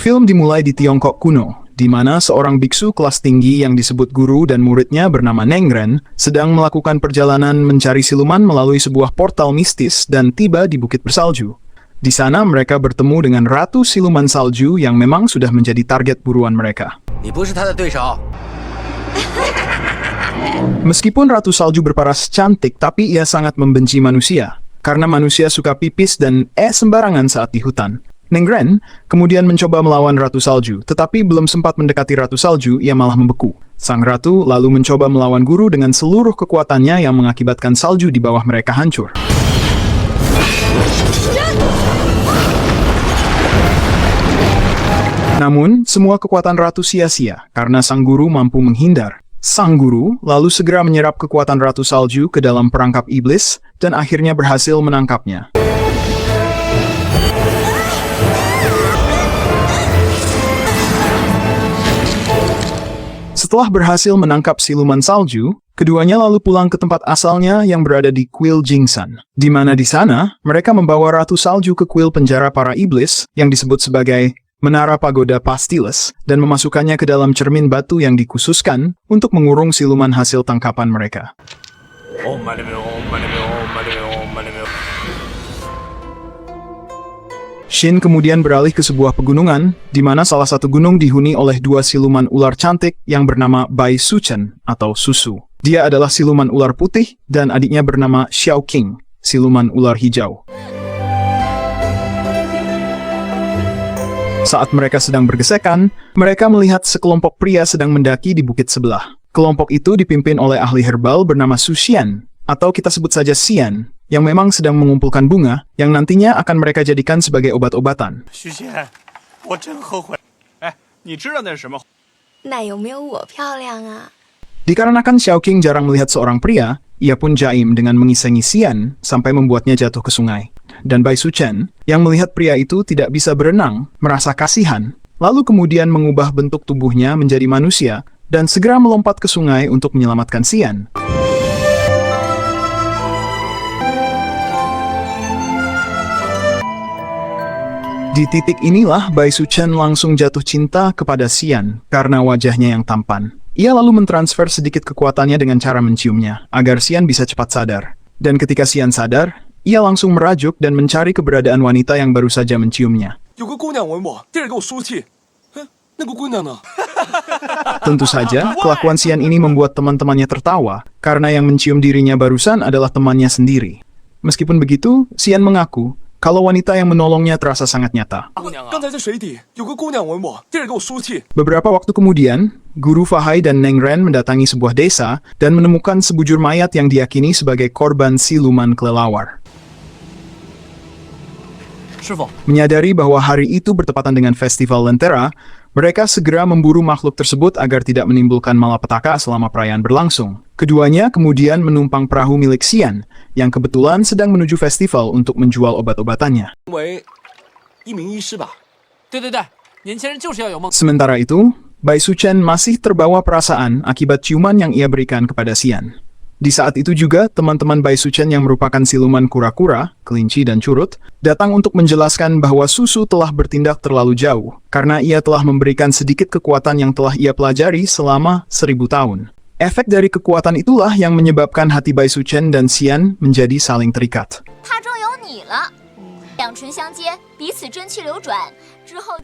Film dimulai di Tiongkok kuno, di mana seorang biksu kelas tinggi yang disebut guru dan muridnya bernama Nengren sedang melakukan perjalanan mencari siluman melalui sebuah portal mistis dan tiba di Bukit Bersalju. Di sana mereka bertemu dengan Ratu Siluman Salju yang memang sudah menjadi target buruan mereka. Meskipun Ratu Salju berparas cantik, tapi ia sangat membenci manusia, karena manusia suka pipis dan sembarangan saat di hutan. Nengren kemudian mencoba melawan Ratu Salju, tetapi belum sempat mendekati Ratu Salju, ia malah membeku. Sang ratu lalu mencoba melawan guru dengan seluruh kekuatannya yang mengakibatkan salju di bawah mereka hancur. Namun, semua kekuatan ratu sia-sia karena sang guru mampu menghindar. Sang guru lalu segera menyerap kekuatan Ratu Salju ke dalam perangkap iblis dan akhirnya berhasil menangkapnya. Setelah berhasil menangkap siluman salju, keduanya lalu pulang ke tempat asalnya yang berada di kuil Jingsan, di mana di sana mereka membawa Ratu Salju ke kuil penjara para iblis yang disebut sebagai Menara Pagoda Pastiles dan memasukkannya ke dalam cermin batu yang dikhususkan untuk mengurung siluman hasil tangkapan mereka. Shin kemudian beralih ke sebuah pegunungan, di mana salah satu gunung dihuni oleh dua siluman ular cantik yang bernama Bai Suchen atau Susu. Dia adalah siluman ular putih dan adiknya bernama Xiao Qing, siluman ular hijau. Saat mereka sedang bergesekan, mereka melihat sekelompok pria sedang mendaki di bukit sebelah. Kelompok itu dipimpin oleh ahli herbal bernama Su Xian, atau kita sebut saja Xian, yang memang sedang mengumpulkan bunga yang nantinya akan mereka jadikan sebagai obat-obatan. Dikarenakan Xiao Qing jarang melihat seorang pria, ia pun jaim dengan mengisengi Xian sampai membuatnya jatuh ke sungai. Dan Bai Suchen, yang melihat pria itu tidak bisa berenang, merasa kasihan, lalu kemudian mengubah bentuk tubuhnya menjadi manusia dan segera melompat ke sungai untuk menyelamatkan Xian. Di titik inilah Bai Suchen langsung jatuh cinta kepada Xian karena wajahnya yang tampan. Ia lalu mentransfer sedikit kekuatannya dengan cara menciumnya, agar Xian bisa cepat sadar. Dan ketika Xian sadar, ia langsung merajuk dan mencari keberadaan wanita yang baru saja menciumnya. Tentu saja, kelakuan Xian ini membuat teman-temannya tertawa, karena yang mencium dirinya barusan adalah temannya sendiri. Meskipun begitu, Xian mengaku kalau wanita yang menolongnya terasa sangat nyata. Beberapa waktu kemudian, Guru Fahai dan Nengren mendatangi sebuah desa dan menemukan sebujur mayat yang diyakini sebagai korban siluman kelelawar. Menyadari bahwa hari itu bertepatan dengan festival Lentera, mereka segera memburu makhluk tersebut agar tidak menimbulkan malapetaka selama perayaan berlangsung. Keduanya kemudian menumpang perahu milik Xian, yang kebetulan sedang menuju festival untuk menjual obat-obatannya. Sementara itu, Bai Suchen masih terbawa perasaan akibat ciuman yang ia berikan kepada Xian. Di saat itu juga, teman-teman Bai Suchen yang merupakan siluman kura-kura, kelinci dan curut, datang untuk menjelaskan bahwa Susu telah bertindak terlalu jauh, karena ia telah memberikan sedikit kekuatan yang telah ia pelajari selama 1000 tahun. Efek dari kekuatan itulah yang menyebabkan hati Bai Suchen dan Xian menjadi saling terikat.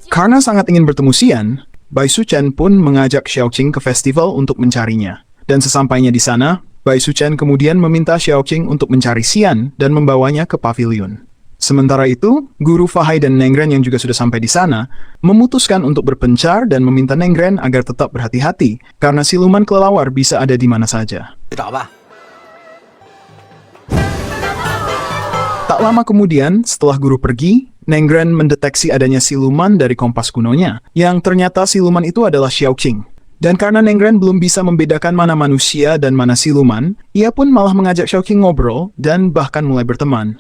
Karena sangat ingin bertemu Xian, Bai Suchen pun mengajak Xiao Qing ke festival untuk mencarinya. Dan sesampainya di sana, Bai Suchen kemudian meminta Xiao Qing untuk mencari Xian dan membawanya ke pavilion. Sementara itu, Guru Fahai dan Nengren yang juga sudah sampai di sana, memutuskan untuk berpencar dan meminta Nengren agar tetap berhati-hati, karena siluman kelelawar bisa ada di mana saja. Tak lama kemudian, setelah guru pergi, Nengren mendeteksi adanya siluman dari kompas kunonya, yang ternyata siluman itu adalah Xiao Qing. Dan karena Nengren belum bisa membedakan mana manusia dan mana siluman, ia pun malah mengajak Xiao Qing ngobrol dan bahkan mulai berteman.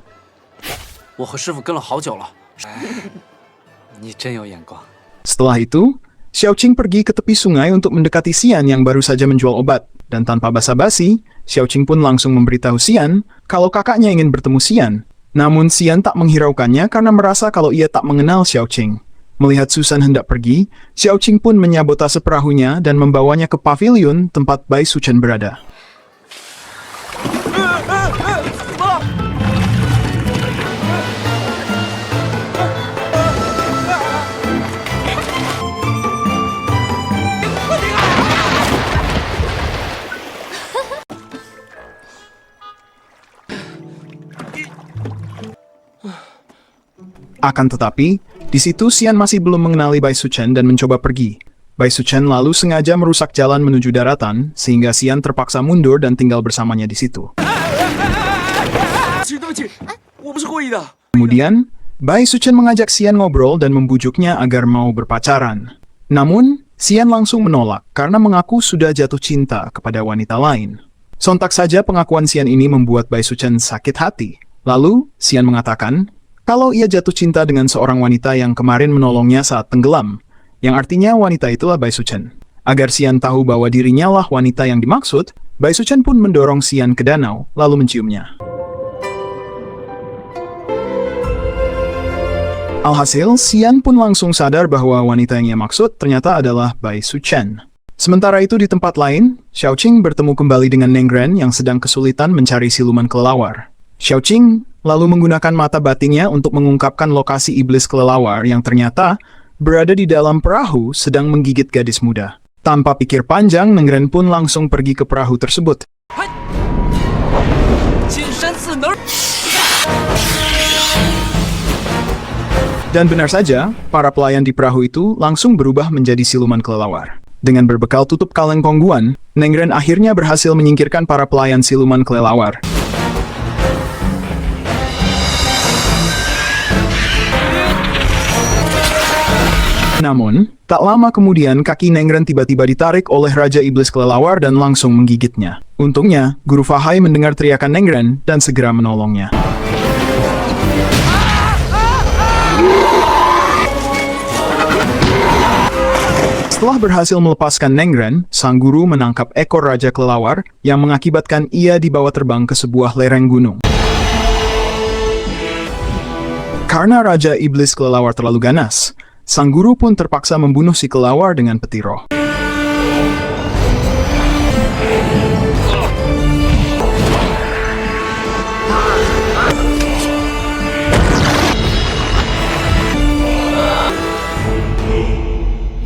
Setelah itu, Xiao Qing pergi ke tepi sungai untuk mendekati Xian yang baru saja menjual obat. Dan tanpa basa-basi, Xiao Qing pun langsung memberitahu Xian kalau kakaknya ingin bertemu Xian. Namun Xian tak menghiraukannya karena merasa kalau ia tak mengenal Xiao Qing. Melihat Susan hendak pergi, Xiaoqing pun menyabotase perahunya dan membawanya ke pavilion tempat Bai Suchen berada. Akan tetapi, di situ Xian masih belum mengenali Bai Suchen dan mencoba pergi. Bai Suchen lalu sengaja merusak jalan menuju daratan, sehingga Xian terpaksa mundur dan tinggal bersamanya di situ. Kemudian, Bai Suchen mengajak Xian ngobrol dan membujuknya agar mau berpacaran. Namun, Xian langsung menolak karena mengaku sudah jatuh cinta kepada wanita lain. Sontak saja pengakuan Xian ini membuat Bai Suchen sakit hati. Lalu, Xian mengatakan kalau ia jatuh cinta dengan seorang wanita yang kemarin menolongnya saat tenggelam, yang artinya wanita itulah Bai Suchen. Agar Xian tahu bahwa dirinya lah wanita yang dimaksud, Bai Suchen pun mendorong Xian ke danau, lalu menciumnya. Alhasil, Xian pun langsung sadar bahwa wanita yang ia maksud ternyata adalah Bai Suchen. Sementara itu di tempat lain, Xiaoqing bertemu kembali dengan Nengren yang sedang kesulitan mencari siluman kelelawar. Xiaoqing lalu menggunakan mata batinnya untuk mengungkapkan lokasi iblis kelelawar yang ternyata berada di dalam perahu sedang menggigit gadis muda. Tanpa pikir panjang, Nengren pun langsung pergi ke perahu tersebut. Dan benar saja, para pelayan di perahu itu langsung berubah menjadi siluman kelelawar. Dengan berbekal tutup kaleng kongguan, Nengren akhirnya berhasil menyingkirkan para pelayan siluman kelelawar. Namun, tak lama kemudian kaki Nengren tiba-tiba ditarik oleh Raja Iblis Kelelawar dan langsung menggigitnya. Untungnya, Guru Fahai mendengar teriakan Nengren dan segera menolongnya. Setelah berhasil melepaskan Nengren, sang guru menangkap ekor Raja Kelelawar yang mengakibatkan ia dibawa terbang ke sebuah lereng gunung. Karena Raja Iblis Kelelawar terlalu ganas, sang guru pun terpaksa membunuh si kelelawar dengan petirah.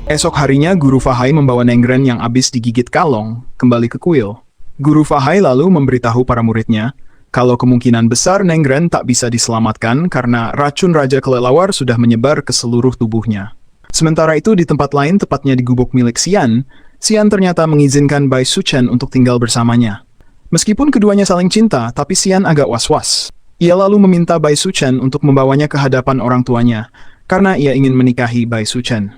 Esok harinya, Guru Fahai membawa Nengren yang habis digigit kalong kembali ke kuil. Guru Fahai lalu memberitahu para muridnya kalau kemungkinan besar Nengren tak bisa diselamatkan karena racun Raja Kelelawar sudah menyebar ke seluruh tubuhnya. Sementara itu di tempat lain, tepatnya di gubuk milik Xian, Xian ternyata mengizinkan Bai Suchen untuk tinggal bersamanya. Meskipun keduanya saling cinta, tapi Xian agak was-was. Ia lalu meminta Bai Suchen untuk membawanya ke hadapan orang tuanya, karena ia ingin menikahi Bai Suchen.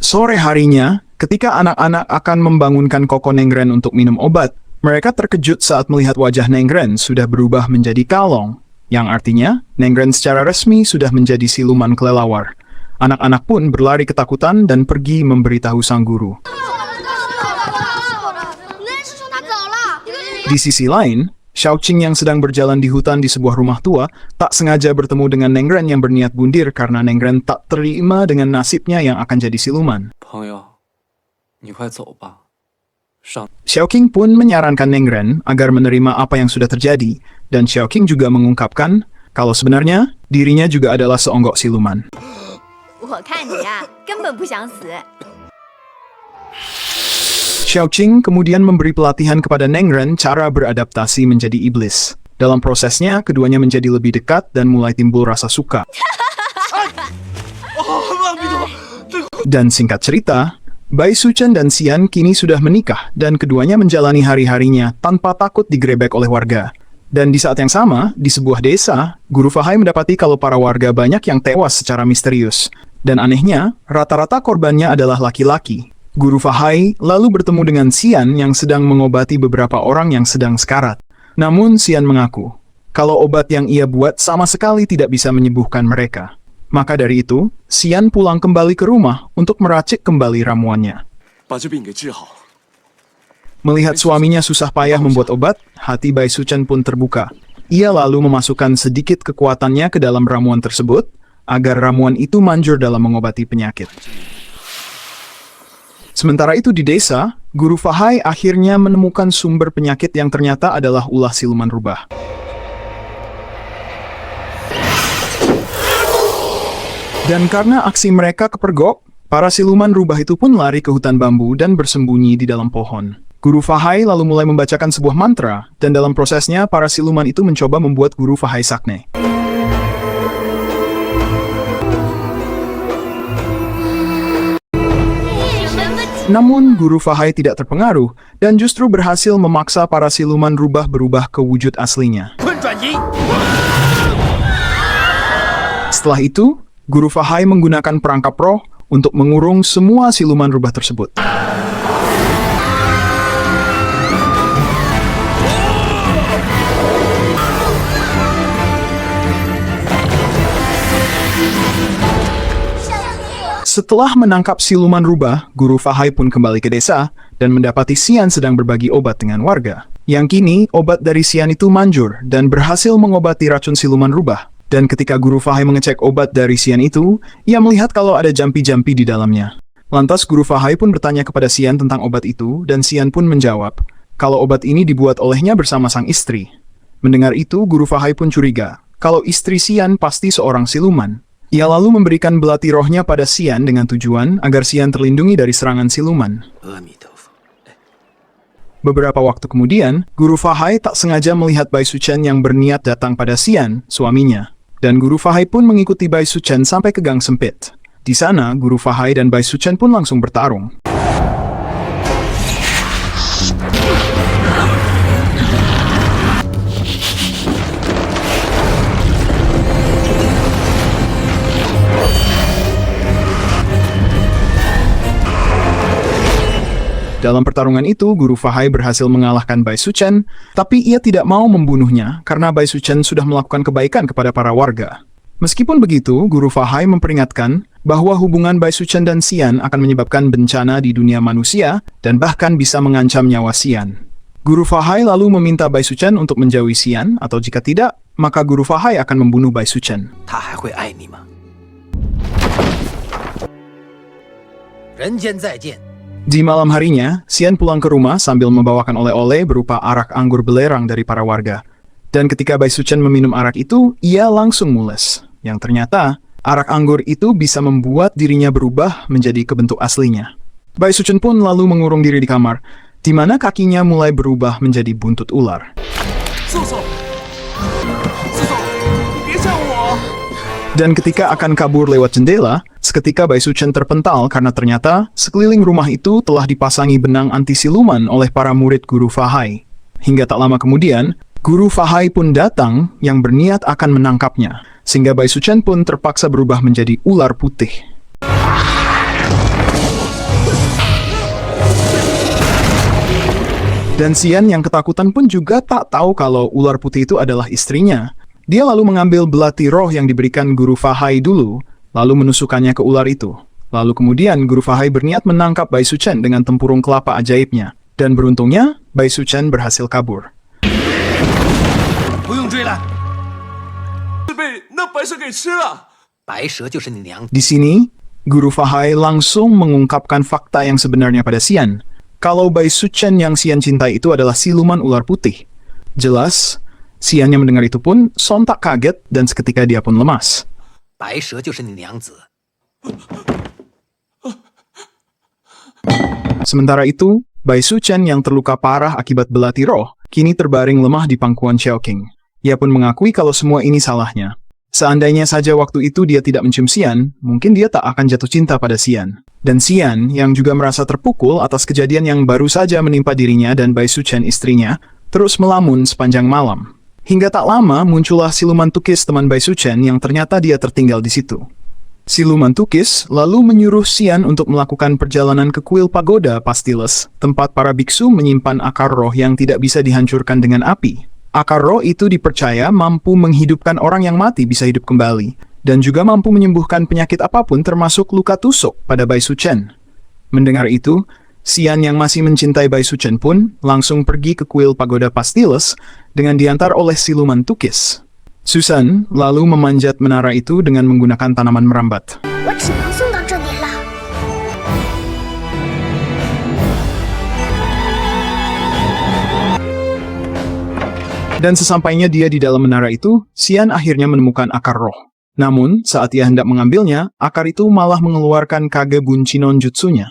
Sore harinya, ketika anak-anak akan membangunkan Koko Nengren untuk minum obat, mereka terkejut saat melihat wajah Nengren sudah berubah menjadi kalong, yang artinya Nengren secara resmi sudah menjadi siluman kelelawar. Anak-anak pun berlari ketakutan dan pergi memberitahu sang guru. Di sisi lain, Xiaoqing yang sedang berjalan di hutan di sebuah rumah tua tak sengaja bertemu dengan Nengren yang berniat bundir karena Nengren tak terima dengan nasibnya yang akan jadi siluman. Xiaoqing pun menyarankan Nengren agar menerima apa yang sudah terjadi, dan Xiaoqing juga mengungkapkan kalau sebenarnya dirinya juga adalah seonggok siluman. Xiaoqing kemudian memberi pelatihan kepada Nengren cara beradaptasi menjadi iblis. Dalam prosesnya, keduanya menjadi lebih dekat dan mulai timbul rasa suka. Dan singkat cerita, Bai Suchen dan Xian kini sudah menikah dan keduanya menjalani hari-harinya tanpa takut digrebek oleh warga. Dan di saat yang sama, di sebuah desa, Guru Fahai mendapati kalau para warga banyak yang tewas secara misterius. Dan anehnya, rata-rata korbannya adalah laki-laki. Guru Fahai lalu bertemu dengan Xian yang sedang mengobati beberapa orang yang sedang sekarat. Namun Xian mengaku, kalau obat yang ia buat sama sekali tidak bisa menyembuhkan mereka. Maka dari itu, Xian pulang kembali ke rumah untuk meracik kembali ramuannya. Melihat suaminya susah payah membuat obat, hati Bai Suchen pun terbuka. Ia lalu memasukkan sedikit kekuatannya ke dalam ramuan tersebut, agar ramuan itu manjur dalam mengobati penyakit. Sementara itu di desa, Guru Fahai akhirnya menemukan sumber penyakit yang ternyata adalah ulah siluman rubah. Dan karena aksi mereka kepergok, para siluman rubah itu pun lari ke hutan bambu dan bersembunyi di dalam pohon. Guru Fahai lalu mulai membacakan sebuah mantra, dan dalam prosesnya para siluman itu mencoba membuat Guru Fahai sakne. Namun Guru Fahai tidak terpengaruh, dan justru berhasil memaksa para siluman rubah berubah ke wujud aslinya. Setelah itu, Guru Fahai menggunakan perangkap roh untuk mengurung semua siluman rubah tersebut. Setelah menangkap siluman rubah, Guru Fahai pun kembali ke desa dan mendapati Xian sedang berbagi obat dengan warga. Yang kini, obat dari Xian itu manjur dan berhasil mengobati racun siluman rubah. Dan ketika Guru Fahai mengecek obat dari Xian itu, ia melihat kalau ada jampi-jampi di dalamnya. Lantas Guru Fahai pun bertanya kepada Xian tentang obat itu, dan Xian pun menjawab kalau obat ini dibuat olehnya bersama sang istri. Mendengar itu, Guru Fahai pun curiga kalau istri Xian pasti seorang siluman. Ia lalu memberikan belati rohnya pada Xian dengan tujuan agar Xian terlindungi dari serangan siluman. Beberapa waktu kemudian, Guru Fahai tak sengaja melihat Bai Suchen yang berniat datang pada Xian, suaminya. Dan Guru Fahai pun mengikuti Bai Suchen sampai ke gang sempit. Di sana, Guru Fahai dan Bai Suchen pun langsung bertarung. Dalam pertarungan itu, Guru Fahai berhasil mengalahkan Bai Suchen, tapi ia tidak mau membunuhnya karena Bai Suchen sudah melakukan kebaikan kepada para warga. Meskipun begitu, Guru Fahai memperingatkan bahwa hubungan Bai Suchen dan Xian akan menyebabkan bencana di dunia manusia dan bahkan bisa mengancam nyawa Xian. Guru Fahai lalu meminta Bai Suchen untuk menjauhi Xian, atau jika tidak, maka Guru Fahai akan membunuh Bai Suchen. Di malam harinya, Xian pulang ke rumah sambil membawakan oleh-oleh berupa arak anggur belerang dari para warga. Dan ketika Bai Suchen meminum arak itu, ia langsung mules. Yang ternyata, arak anggur itu bisa membuat dirinya berubah menjadi kebentuk aslinya. Bai Suchen pun lalu mengurung diri di kamar, di mana kakinya mulai berubah menjadi buntut ular. Dan ketika akan kabur lewat jendela, seketika Bai Suchen terpental karena ternyata sekeliling rumah itu telah dipasangi benang anti siluman oleh para murid Guru Fahai. Hingga tak lama kemudian, Guru Fahai pun datang yang berniat akan menangkapnya, sehingga Bai Suchen pun terpaksa berubah menjadi ular putih. Dan Xian yang ketakutan pun juga tak tahu kalau ular putih itu adalah istrinya. Dia lalu mengambil belati roh yang diberikan Guru Fahai dulu, lalu menusukkannya ke ular itu. Lalu kemudian Guru Fahai berniat menangkap Bai Suchen dengan tempurung kelapa ajaibnya. Dan beruntungnya, Bai Suchen berhasil kabur. Di sini, Guru Fahai langsung mengungkapkan fakta yang sebenarnya pada Xian. Kalau Bai Suchen yang Xian cintai itu adalah siluman ular putih. Jelas, Xian yang mendengar itu pun sontak kaget dan seketika dia pun lemas. Sementara itu, Bai Suchen yang terluka parah akibat belati roh, kini terbaring lemah di pangkuan Chowking. Ia pun mengakui kalau semua ini salahnya. Seandainya saja waktu itu dia tidak mencium Xian, mungkin dia tak akan jatuh cinta pada Xian. Dan Xian, yang juga merasa terpukul atas kejadian yang baru saja menimpa dirinya dan Bai Suchen istrinya, terus melamun sepanjang malam. Hingga tak lama muncullah siluman tukis teman Bai Suchen yang ternyata dia tertinggal di situ. Siluman tukis lalu menyuruh Xian untuk melakukan perjalanan ke kuil pagoda Pastiles, tempat para biksu menyimpan akar roh yang tidak bisa dihancurkan dengan api. Akar roh itu dipercaya mampu menghidupkan orang yang mati bisa hidup kembali, dan juga mampu menyembuhkan penyakit apapun termasuk luka tusuk pada Bai Suchen. Mendengar itu, Xian yang masih mencintai Bai Suchen pun langsung pergi ke kuil pagoda Pastiles dengan diantar oleh siluman Tukis. Susan lalu memanjat menara itu dengan menggunakan tanaman merambat. Dan sesampainya dia di dalam menara itu, Xian akhirnya menemukan akar roh. Namun, saat ia hendak mengambilnya, akar itu malah mengeluarkan Kage Bunchinon Jutsunya.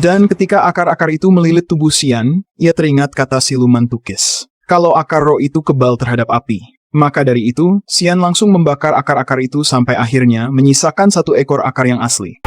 Dan ketika akar-akar itu melilit tubuh Xian, ia teringat kata siluman Tukis. Kalau akar roh itu kebal terhadap api. Maka dari itu, Xian langsung membakar akar-akar itu sampai akhirnya menyisakan satu ekor akar yang asli.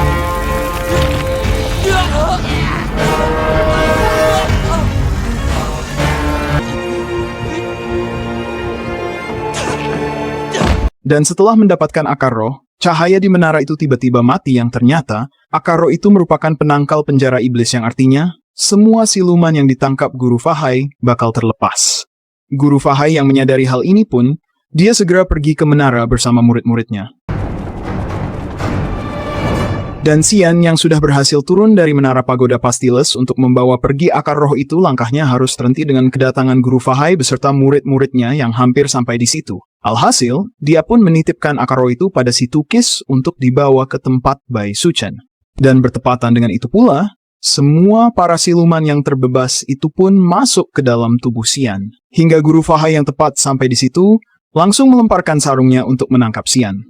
Dan setelah mendapatkan akar roh, cahaya di menara itu tiba-tiba mati yang ternyata, akar roh itu merupakan penangkal penjara iblis yang artinya, semua siluman yang ditangkap Guru Fahai bakal terlepas. Guru Fahai yang menyadari hal ini pun, dia segera pergi ke menara bersama murid-muridnya. Dan Xian yang sudah berhasil turun dari menara pagoda Pastiles untuk membawa pergi akar roh itu langkahnya harus terhenti dengan kedatangan Guru Fahai beserta murid-muridnya yang hampir sampai di situ. Alhasil, dia pun menitipkan akar roh itu pada si Tukis untuk dibawa ke tempat Bai Suchen. Dan bertepatan dengan itu pula, semua para siluman yang terbebas itu pun masuk ke dalam tubuh Xian. Hingga Guru Fahai yang tepat sampai di situ, langsung melemparkan sarungnya untuk menangkap Xian.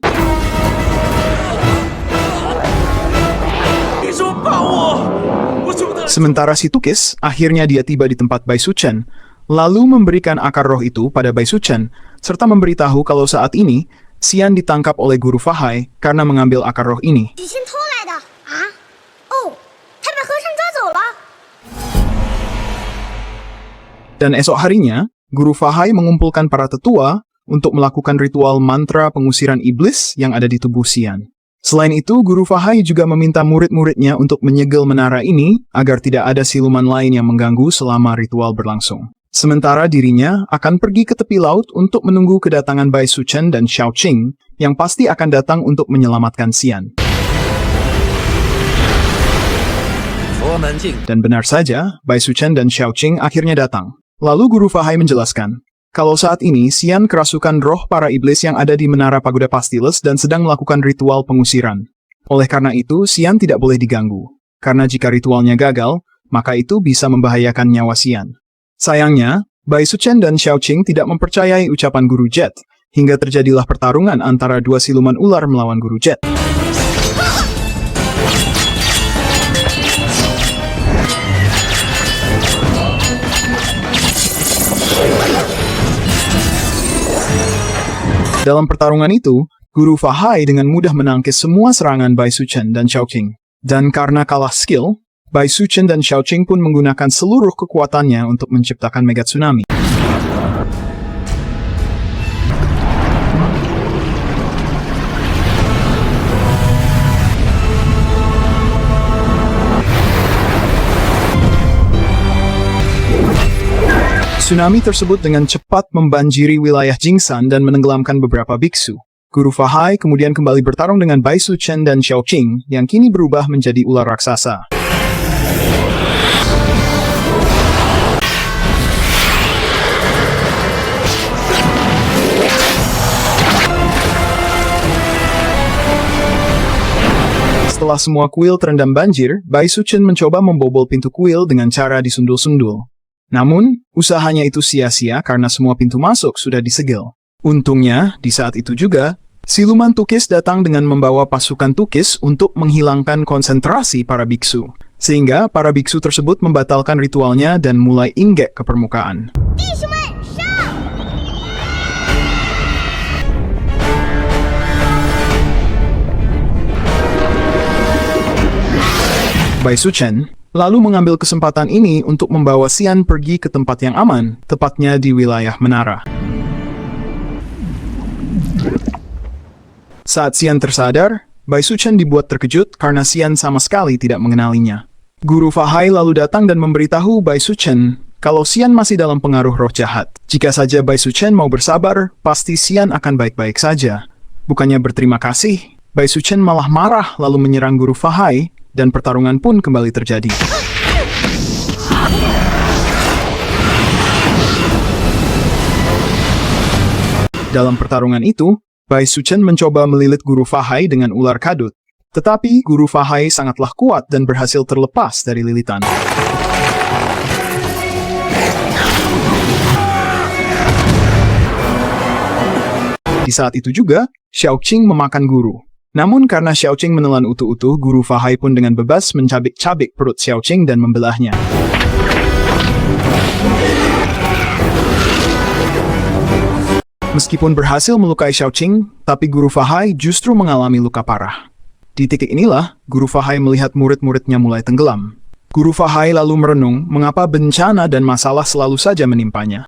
Sementara si Tukis, akhirnya dia tiba di tempat Bai Suchen, lalu memberikan akar roh itu pada Bai Suchen, serta memberitahu kalau saat ini, Xian ditangkap oleh Guru Fahai karena mengambil akar roh ini. Dan esok harinya, Guru Fahai mengumpulkan para tetua untuk melakukan ritual mantra pengusiran iblis yang ada di tubuh Xian. Selain itu, Guru Fahai juga meminta murid-muridnya untuk menyegel menara ini agar tidak ada siluman lain yang mengganggu selama ritual berlangsung. Sementara dirinya akan pergi ke tepi laut untuk menunggu kedatangan Bai Suchen dan Xiao Qing yang pasti akan datang untuk menyelamatkan Xian. Dan benar saja, Bai Suchen dan Xiao Qing akhirnya datang. Lalu Guru Fahai menjelaskan, kalau saat ini Xian kerasukan roh para iblis yang ada di menara pagoda Pastiles dan sedang melakukan ritual pengusiran. Oleh karena itu, Xian tidak boleh diganggu. Karena jika ritualnya gagal, maka itu bisa membahayakan nyawa Xian. Sayangnya, Bai Suchen dan Xiao Qing tidak mempercayai ucapan Guru Jet, hingga terjadilah pertarungan antara dua siluman ular melawan Guru Jet. Dalam pertarungan itu, Guru Fahai dengan mudah menangkis semua serangan Bai Suchen dan Xiao Qing. Dan karena kalah skill, Bai Suchen dan Xiao Qing pun menggunakan seluruh kekuatannya untuk menciptakan mega tsunami. Tsunami tersebut dengan cepat membanjiri wilayah Jingsan dan menenggelamkan beberapa biksu. Guru Fahai kemudian kembali bertarung dengan Bai Suchen dan Xiao Qing yang kini berubah menjadi ular raksasa. Setelah semua kuil terendam banjir, Bai Suchen mencoba membobol pintu kuil dengan cara disundul-sundul. Namun, usahanya itu sia-sia karena semua pintu masuk sudah disegel. Untungnya, di saat itu juga, siluman Tukis datang dengan membawa pasukan Tukis untuk menghilangkan konsentrasi para biksu. Sehingga para biksu tersebut membatalkan ritualnya dan mulai inggek ke permukaan. Bai Suchen lalu mengambil kesempatan ini untuk membawa Xian pergi ke tempat yang aman, tepatnya di wilayah menara. Saat Xian tersadar, Bai Suchen dibuat terkejut karena Xian sama sekali tidak mengenalinya. Guru Fahai lalu datang dan memberitahu Bai Suchen Kalau Xian masih dalam pengaruh roh jahat, jika saja Bai Suchen mau bersabar, pasti Xian akan baik-baik saja. Bukannya berterima kasih, Bai Suchen malah marah lalu menyerang Guru Fahai, dan pertarungan pun kembali terjadi. Dalam pertarungan itu, Bai Suchen mencoba melilit Guru Fahai dengan ular kadut. Tetapi Guru Fahai sangatlah kuat dan berhasil terlepas dari lilitan. Di saat itu juga, Xiaoqing memakan guru. Namun karena Xiaoqing menelan utuh-utuh, Guru Fahai pun dengan bebas mencabik-cabik perut Xiaoqing dan membelahnya. Meskipun berhasil melukai Xiaoqing, tapi Guru Fahai justru mengalami luka parah. Di titik inilah, Guru Fahai melihat murid-muridnya mulai tenggelam. Guru Fahai lalu merenung mengapa bencana dan masalah selalu saja menimpanya.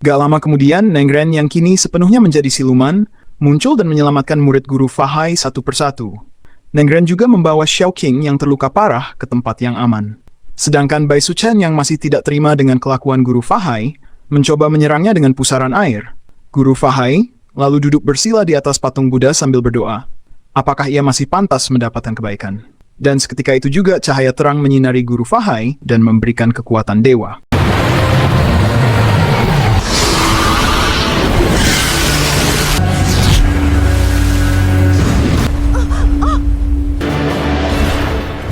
Gak lama kemudian, Nengren yang kini sepenuhnya menjadi siluman, muncul dan menyelamatkan murid Guru Fahai satu persatu. Nengren juga membawa Xiaoqing yang terluka parah ke tempat yang aman. Sedangkan Bai Suchen yang masih tidak terima dengan kelakuan Guru Fahai, mencoba menyerangnya dengan pusaran air. Guru Fahai lalu duduk bersila di atas patung Buddha sambil berdoa. Apakah ia masih pantas mendapatkan kebaikan? Dan seketika itu juga cahaya terang menyinari Guru Fahai dan memberikan kekuatan dewa.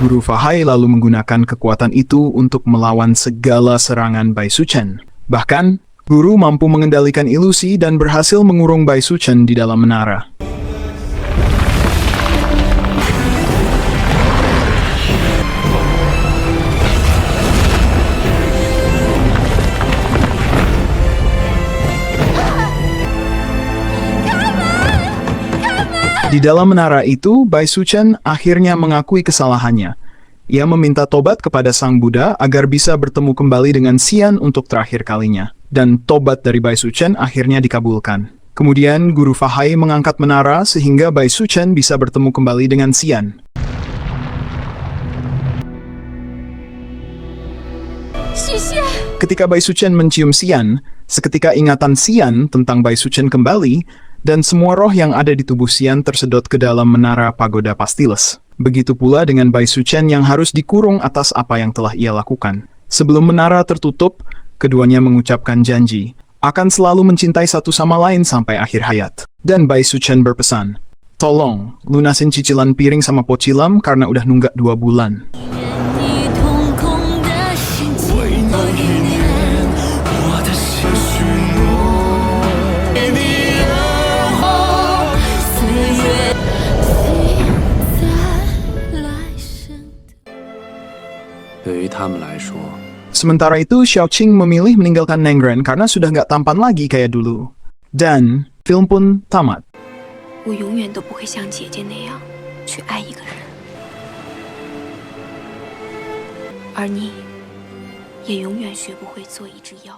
Guru Fahai lalu menggunakan kekuatan itu untuk melawan segala serangan Bai Suchen. Bahkan, Guru mampu mengendalikan ilusi dan berhasil mengurung Bai Suchen di dalam menara. Di dalam menara itu, Bai Suchen akhirnya mengakui kesalahannya. Ia meminta tobat kepada Sang Buddha agar bisa bertemu kembali dengan Xian untuk terakhir kalinya. Dan tobat dari Bai Suchen akhirnya dikabulkan. Kemudian Guru Fahai mengangkat menara sehingga Bai Suchen bisa bertemu kembali dengan Xian. Ketika Bai Suchen mencium Xian, seketika ingatan Xian tentang Bai Suchen kembali, dan semua roh yang ada di tubuh Xian tersedot ke dalam menara pagoda Pastiles. Begitu pula dengan Bai Suchen yang harus dikurung atas apa yang telah ia lakukan. Sebelum menara tertutup, keduanya mengucapkan janji akan selalu mencintai satu sama lain sampai akhir hayat. Dan Bai Suchen berpesan, tolong lunasin cicilan piring sama pocilam karena udah nunggak 2 bulan. Sementara itu, Xiaoqing memilih meninggalkan Nengren karena sudah nggak tampan lagi kayak dulu. Dan film pun tamat. 我永远都不会像姐姐那样去爱一个人，而你也永远学不会做一只妖。